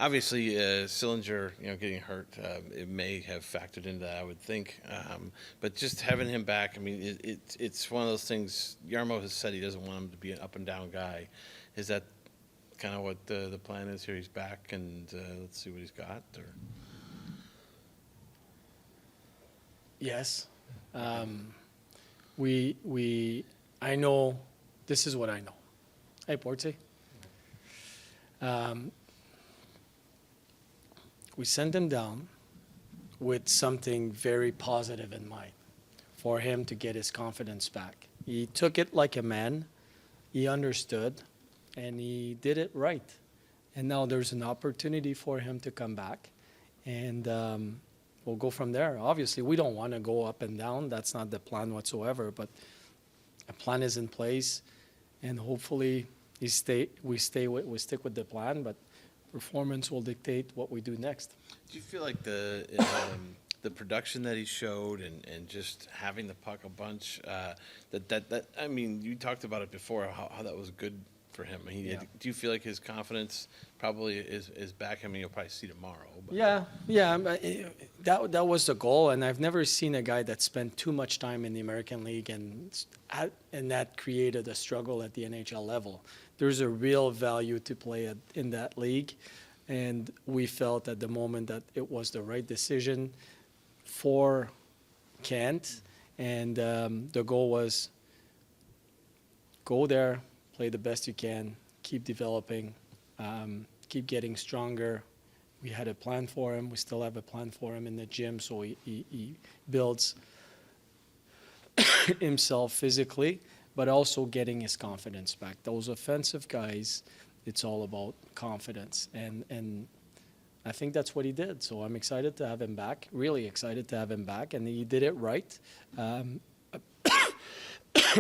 Obviously, Sillinger, getting hurt, it may have factored into that, I would think. But just having him back, I mean, it's one of those things. Yarmo has said he doesn't want him to be an up and down guy. Is that kind of what the plan is here? He's back, and let's see what he's got. Or Yes. I know, this is what I know. Hey, Portsy. We sent him down with something very positive in mind for him to get his confidence back. He took it like a man. He understood, and he did it right. And now there's an opportunity for him to come back, and we'll go from there. Obviously, we don't want to go up and down. That's not the plan whatsoever, but a plan is in place, and hopefully we stick with the plan, but performance will dictate what we do next. do you feel like the production that he showed and just having the puck a bunch, that I mean, you talked about it before, how that was good for him. Yeah. Do you feel like his confidence probably is back? I mean, you'll probably see tomorrow. But. Yeah. That was the goal, and I've never seen a guy that spent too much time in the American League and that created a struggle at the NHL level. There's a real value to play in that league, and we felt at the moment that it was the right decision for Kent, and the goal was go there, play the best you can, keep developing, keep getting stronger. We had a plan for him. We still have a plan for him in the gym, so he builds himself physically, but also getting his confidence back. Those offensive guys, it's all about confidence, and I think that's what he did. So I'm excited to have him back, really excited to have him back, and he did it right.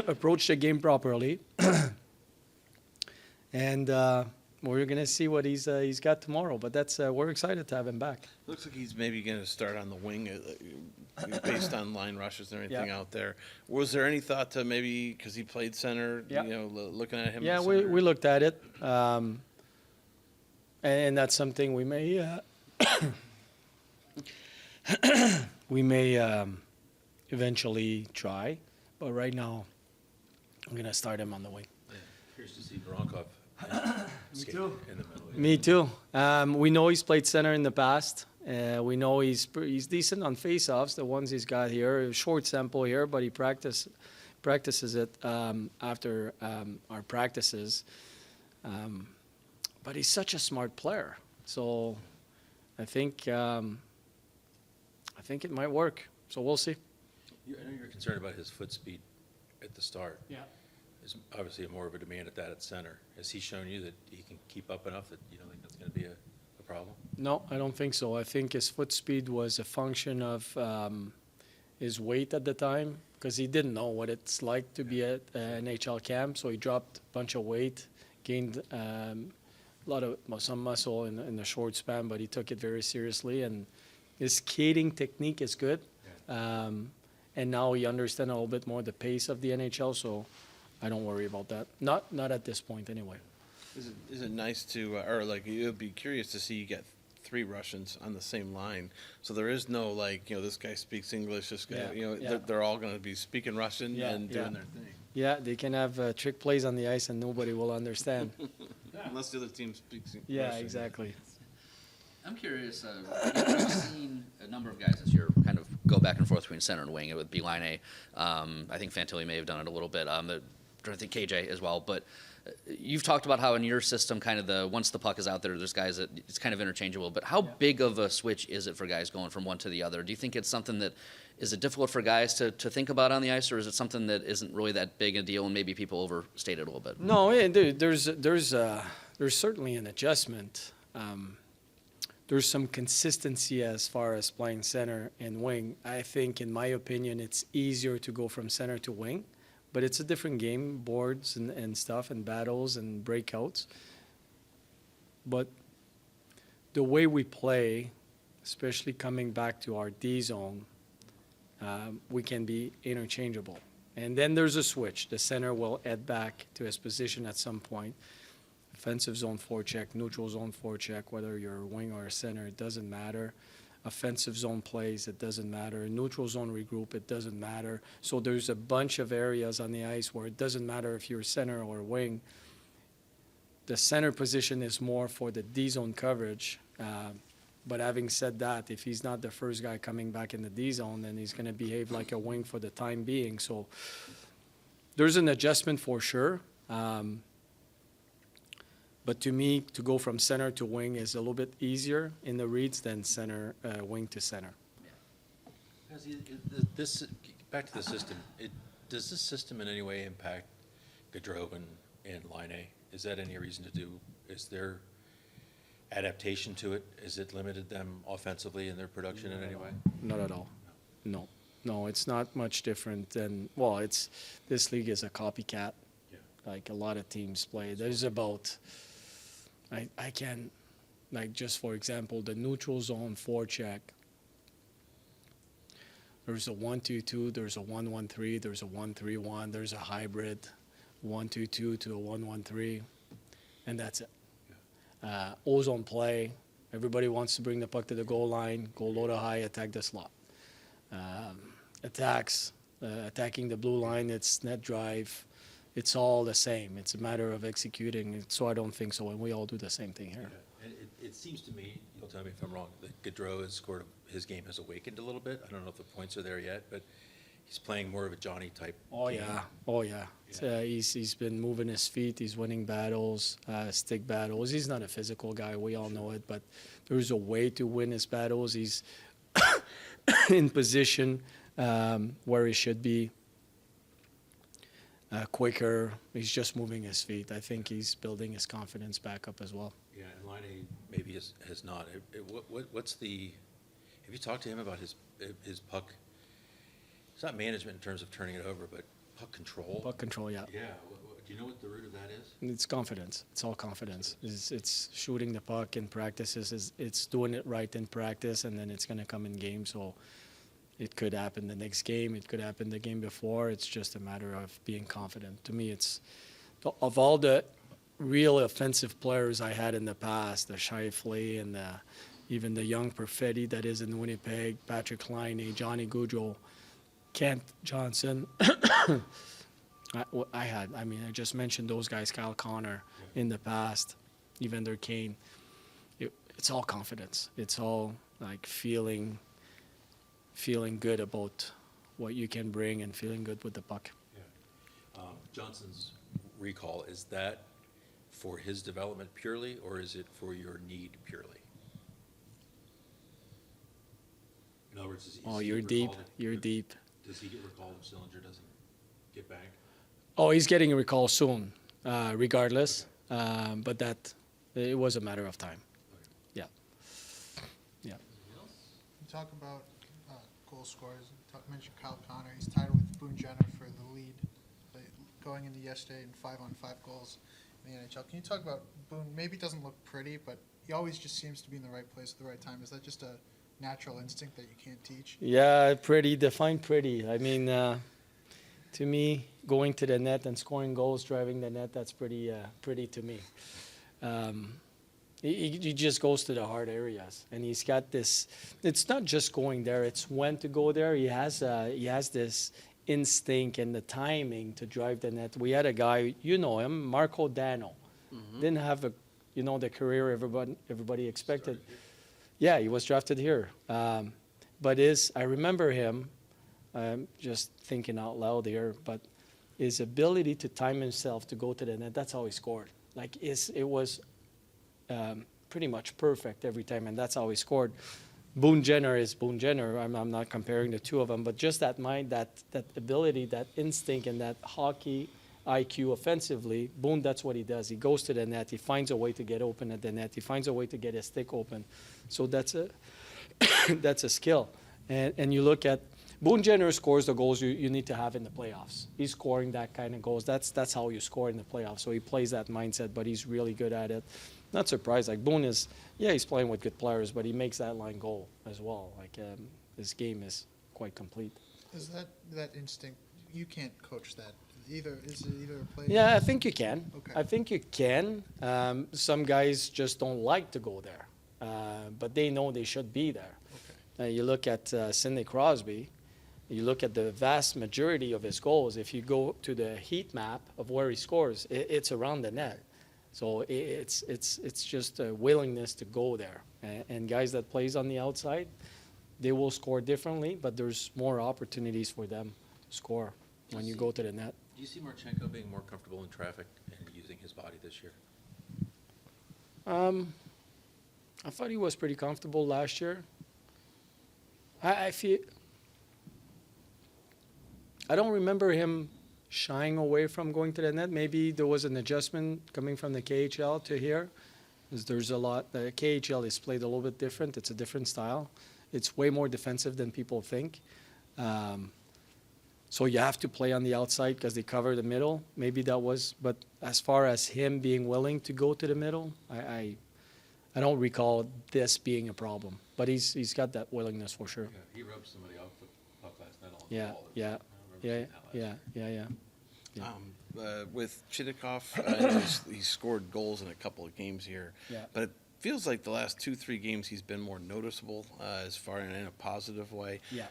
Approached the game properly, and we're going to see what he's got tomorrow. But we're excited to have him back. Looks like he's maybe going to start on the wing based on line rushes and everything out there. Was there any thought to maybe, because he played center, looking at him? Yeah, we looked at it. And that's something we may eventually try. But right now, I'm going to start him on the wing. Yeah. Curious to see Voronkov. Me too. In the middle. Me too. We know he's played center in the past. We know he's decent on faceoffs, the ones he's got here. A short sample here, but he practices it after our practices. But he's such a smart player. So I think it might work. So we'll see. I know you're concerned about his foot speed at the start. Yeah. There's obviously more of a demand at center. Has he shown you that he can keep up enough that you don't think that's going to be a problem? No, I don't think so. I think his foot speed was a function of his weight at the time, because he didn't know what it's like to be at an NHL camp. So he dropped a bunch of weight, gained some muscle in a short span, but he took it very seriously. And his skating technique is good. Yeah. And now he understands a little bit more the pace of the NHL, so I don't worry about that. Not at this point, anyway. Is it nice to, or like, it would be curious to see you get 3 Russians on the same line. So there is no, like, this guy speaks English, this guy, they're all going to be speaking Russian and doing their thing. Yeah, they can have trick plays on the ice and nobody will understand. Unless the other team speaks Russian. Yeah, exactly. I'm curious, you've seen a number of guys this year kind of go back and forth between center and wing with Beeline. I think Fantilli may have done it a little bit. I think KJ as well. But you've talked about how in your system, kind of once the puck is out there, there's guys that it's kind of interchangeable. But how big of a switch is it for guys going from one to the other? Do you think it's something that is it difficult for guys to think about on the ice, or is it something that isn't really that big a deal and maybe people overstate it a little bit? No, there's certainly an adjustment. There's some consistency as far as playing center and wing. I think, in my opinion, it's easier to go from center to wing, but it's a different game, boards and stuff, and battles and breakouts. But the way we play, especially coming back to our D zone, we can be interchangeable. And then there's a switch. The center will head back to his position at some point. offensive zone forecheck, neutral zone forecheck, whether you're a wing or a center, it doesn't matter. Offensive zone plays, it doesn't matter. Neutral zone regroup, it doesn't matter. So there's a bunch of areas on the ice where it doesn't matter if you're a center or a wing. The center position is more for the D zone coverage. But having said that, if he's not the first guy coming back in the D zone, then he's going to behave like a wing for the time being. So there's an adjustment for sure. But to me, to go from center to wing is a little bit easier in the reads than center, wing to center. Back to the system, does this system in any way impact Gaudreau and Laine? Is that any reason to do, is there adaptation to it? Is it limited them offensively in their production in any way? Not at all. No. No, it's not much different than, well, this league is a copycat. Yeah. Like a lot of teams play. There's about, I can, like just for example, the neutral zone forecheck. There's a 1-2-2, there's a 1-1-3, there's a 1-3-1, there's a hybrid 1-2-2 to a 1-1-3, and that's it. O-zone play, everybody wants to bring the puck to the goal line, go low to high, attack the slot. Attacking the blue line, it's net drive. It's all the same. It's a matter of executing it, so I don't think so, and we all do the same thing here. Yeah. And it seems to me, you'll tell me if I'm wrong, that Gaudreau has scored, his game has awakened a little bit. I don't know if the points are there yet, but he's playing more of a Johnny type game. Oh yeah. He's been moving his feet. He's winning battles, stick battles. He's not a physical guy. We all know it, but there's a way to win his battles. He's in position where he should be. Quicker. He's just moving his feet. I think he's building his confidence back up as well. Yeah, and Laine maybe has not. What's the? Have you talked to him about his puck? It's not management in terms of turning it over, but puck control. Puck control, yeah. Yeah. Do you know what the root of that is? It's confidence. It's all confidence. It's shooting the puck in practices. It's doing it right in practice, and then it's going to come in game. So it could happen the next game. It could happen the game before. It's just a matter of being confident. To me, it's of all the real offensive players I had in the past, the Scheifele and even the young Perfetti that is in Winnipeg, Patrick Laine, Johnny Gaudreau, Kent Johnson. I just mentioned those guys, Kyle Connor, in the past, Evander Kane. It's all confidence. It's all like feeling good about what you can bring and feeling good with the puck. Yeah. Johnson's recall, is that for his development purely, or is it for your need purely? In other words, You're deep. You're deep. Does he get recalled if Sillinger doesn't get back? Oh, he's getting a recall soon, regardless. But it was a matter of time. Okay. Yeah. You talk about goal scorers. Mentioned Kyle Connor. He's tied with Boone Jenner for the lead going into yesterday in 5-on-5 goals in the NHL. Can you talk about Boone? Maybe it doesn't look pretty, but he always just seems to be in the right place at the right time. Is that just a natural instinct that you can't teach? Yeah, pretty. Define pretty. I mean, to me, going to the net and scoring goals, driving the net, that's pretty to me. He just goes to the hard areas, and he's got this. It's not just going there; it's when to go there. He has this instinct and the timing to drive the net. We had a guy, you know him, Marco Dano, didn't have the career everybody expected. Yeah, he was drafted here, but I remember him. Just thinking out loud here, but his ability to time himself to go to the net, that's how he scored. Like it was pretty much perfect every time, and that's how he scored. Boone Jenner is Boone Jenner. I'm not comparing the two of them, but just that mind, that ability, that instinct, and that hockey IQ offensively, Boone, that's what he does. He goes to the net. He finds a way to get open at the net. He finds a way to get his stick open. So that's a skill. And you look at Boone Jenner scores the goals you need to have in the playoffs. He's scoring that kind of goals. That's how you score in the playoffs. So he plays that mindset, but he's really good at it. Not surprised. Like Boone he's playing with good players, but he makes that line goal as well. Like his game is quite complete. Is that instinct? You can't coach that. Is it either a play? Yeah, I think you can. Okay. I think you can. Some guys just don't like to go there, but they know they should be there. Okay. You look at Sidney Crosby, you look at the vast majority of his goals. If you go to the heat map of where he scores, it's around the net. So it's just a willingness to go there. And guys that plays on the outside, they will score differently, but there's more opportunities for them to score when you go to the net. Do you see Marchenko being more comfortable in traffic and using his body this year? I thought he was pretty comfortable last year. I feel I don't remember him shying away from going to the net. Maybe there was an adjustment coming from the KHL to here, because there's a lot. The KHL is played a little bit different. It's a different style. It's way more defensive than people think. So you have to play on the outside because they cover the middle. Maybe that was, but as far as him being willing to go to the middle, I don't recall this being a problem. But he's got that willingness for sure. Yeah, he rubbed somebody off the puck last night on the Yeah, wall. yeah, I remember yeah, seeing that last yeah, night. yeah, yeah. With Chitikov, I know he's scored goals in a couple of games here. Yeah. But it feels like the last 2-3 games he's been more noticeable as far in a positive way. Yeah.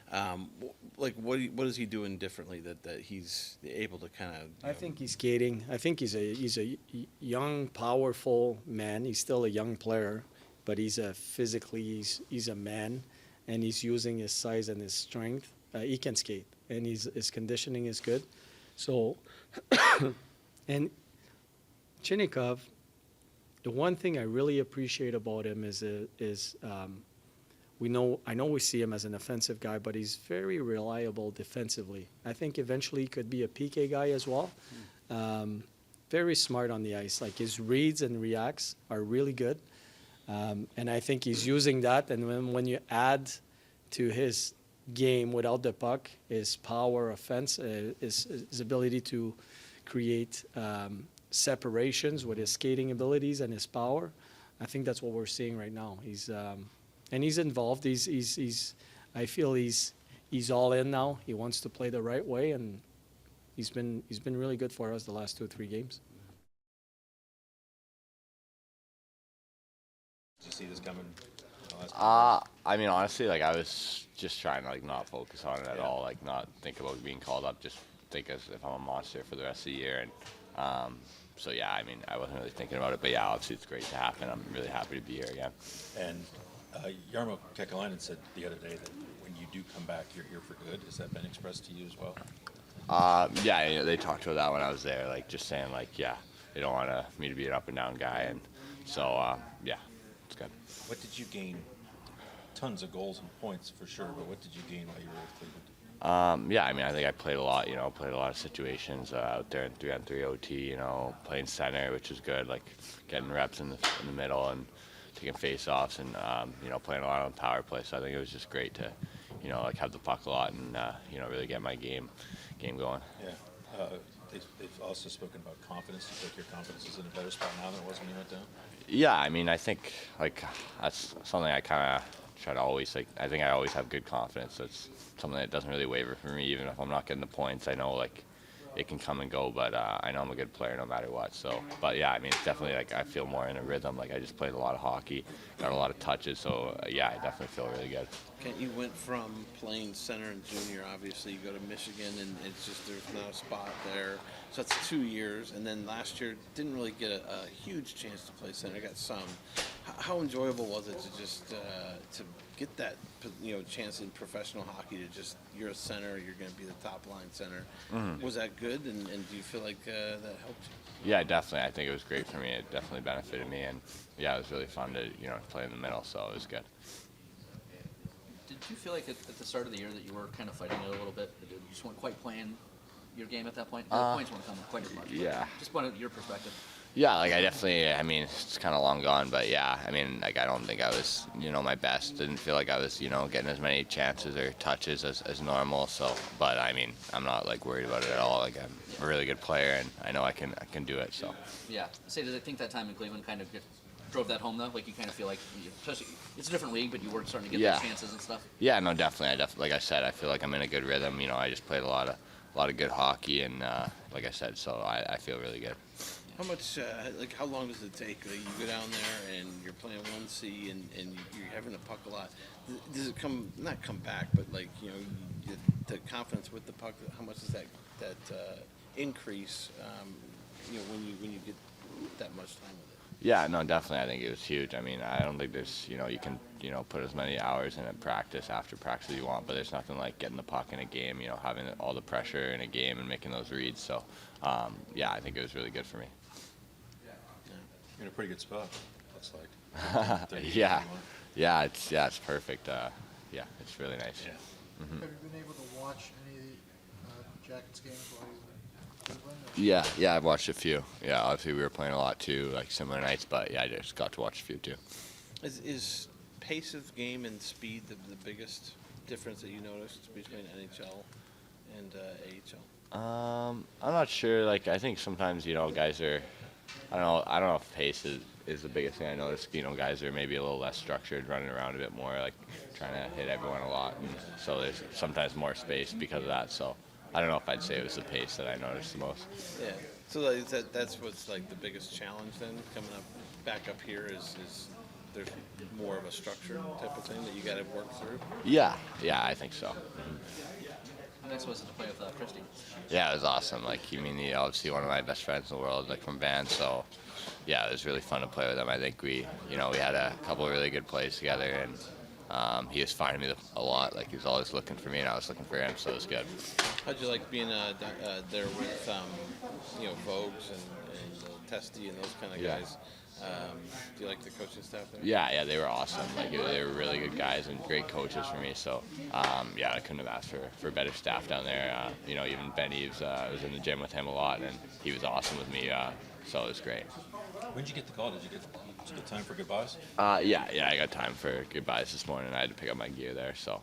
Like what is he doing differently that he's able to kind of? I think he's skating. I think he's a young, powerful man. He's still a young player, but he's a man, and he's using his size and his strength. He can skate, and his conditioning is good. So, and Chinikov, the one thing I really appreciate about him is I know we see him as an offensive guy, but he's very reliable defensively. I think eventually he could be a PK guy as well. Very smart on the ice. Like his reads and reacts are really good. And I think he's using that. And when you add to his game without the puck, his power offense, his ability to create separations with his skating abilities and his power, I think that's what we're seeing right now. He's involved. I feel he's all in now. He wants to play the right way, and he's been really good for us the last 2 or 3 games. Did you see this coming? I mean, honestly, like I was just trying to like not focus on it at all, like not think about being called up, just think as if I'm a monster for the rest of the year. And so yeah, I mean, I wasn't really thinking about it, but yeah, obviously it's great to happen. I'm really happy to be here again. And Jarmo Kekalainen said the other day that when you do come back, you're here for good. Has that been expressed to you as well? Yeah, you know, they talked about that when I was there, like just saying like, yeah, they don't want me to be an up and down guy, and so yeah, it's good. What did you gain? Tons of goals and points for sure, but what did you gain while you were with Cleveland? Yeah, I mean, I think I played a lot, played a lot of situations out there in 3-on-3 OT, playing center, which is good, like getting reps in the middle and taking face-offs and, playing a lot on the power play. So I think it was just great to, like have the puck a lot and, really get my game going. Yeah. They've also spoken about confidence. Do you think your confidence is in a better spot now than it was when you went down? Yeah, I mean, I think, like, that's something I kind of try to always, like, I think I always have good confidence. That's something that doesn't really waver for me, even if I'm not getting the points. I know, like, it can come and go, but I know I'm a good player no matter what. So, but yeah, I mean, it's definitely, like, I feel more in a rhythm. Like, I just played a lot of hockey, got a lot of touches, so, yeah, I definitely feel really good. Kent, you went from playing center and junior, obviously, you go to Michigan, and it's just there's not a spot there. So that's 2 years, and then last year didn't really get a huge chance to play center. Got some. How enjoyable was it to just to get that chance in professional hockey to just you're a center, you're going to be the top line center? Mm-hmm. Was that good, and do you feel like that helped you? Yeah, definitely. I think it was great for me. It definitely benefited me, and yeah, it was really fun to play in the middle. So it was good. Did you feel like at the start of the year that you were kind of fighting it a little bit? You just weren't quite playing your game at that point? The points weren't coming quite as much. Yeah. Just wanted your perspective. Yeah, like I mean, it's kind of long gone, but yeah, I mean, like I don't think I was, my best. Didn't feel like I was, getting as many chances or touches as normal. So, but I mean, I'm not like worried about it at all. Like I'm a really good player, and I know I can do it. So. Yeah. Did I think that time in Cleveland kind of drove that home though? Like you kind of feel like, especially it's a different league, but you were starting to get those chances and stuff. Yeah, no, definitely. Like I said, I feel like I'm in a good rhythm. I just played a lot lot of good hockey, and like I said, so I feel really good. How much, like, how long does it take? Like, you go down there and you're playing 1C and you're having the puck a lot. Does it not come back, but like, you know, the confidence with the puck, how much does that increase, you know, when you get that much time with it? Yeah, no, definitely. I think it was huge. I mean, I don't think there's, you know, you can, you know, put as many hours in at practice after practice as you want, but there's nothing like getting the puck in a game, you know, having all the pressure in a game and making those reads. So, yeah, I think it was really good for me. You're in a pretty good spot, looks like. 30, Yeah, 31. it's perfect. Yeah, it's really nice. Yeah. Have you been able to watch any of the Jackets games while you were in Cleveland? or- Yeah, I've watched a few. Yeah, obviously we were playing a lot too, like similar nights, but yeah, I just got to watch a few too. Is pace of game and speed the biggest difference that you noticed between NHL and AHL? I'm not sure. Like, I think sometimes, you know, guys are, I don't know if pace is the biggest thing I noticed. You know, guys are maybe a little less structured, running around a bit more, like trying to hit everyone a lot. And so there's sometimes more space because of that. So I don't know if I'd say it was the pace that I noticed the most. Yeah. So like, that's what's like the biggest challenge then coming up back up here is there's more of a structure type of thing that you got to work through. Yeah, I think so. How nice was it to play with Christy? Yeah, it was awesome. Like, you mean, obviously one of my best friends in the world, like from band. So, yeah, it was really fun to play with him. I think we had a couple of really good plays together, and he was finding me a lot. Like, he was always looking for me, and I was looking for him. So it was good. How'd you like being there with you know, Vogues and Testy and those kind of Yeah. guys? Do you like the coaching staff there? Yeah, they were awesome. Like, they were really good guys and great coaches for me. So, yeah, I couldn't have asked for better staff down there. You know, even Ben Eves, I was in the gym with him a lot, and he was awesome with me. So it was great. When did you get the call? Did you get time for goodbyes? Yeah, I got time for goodbyes this morning. I had to pick up my gear there, so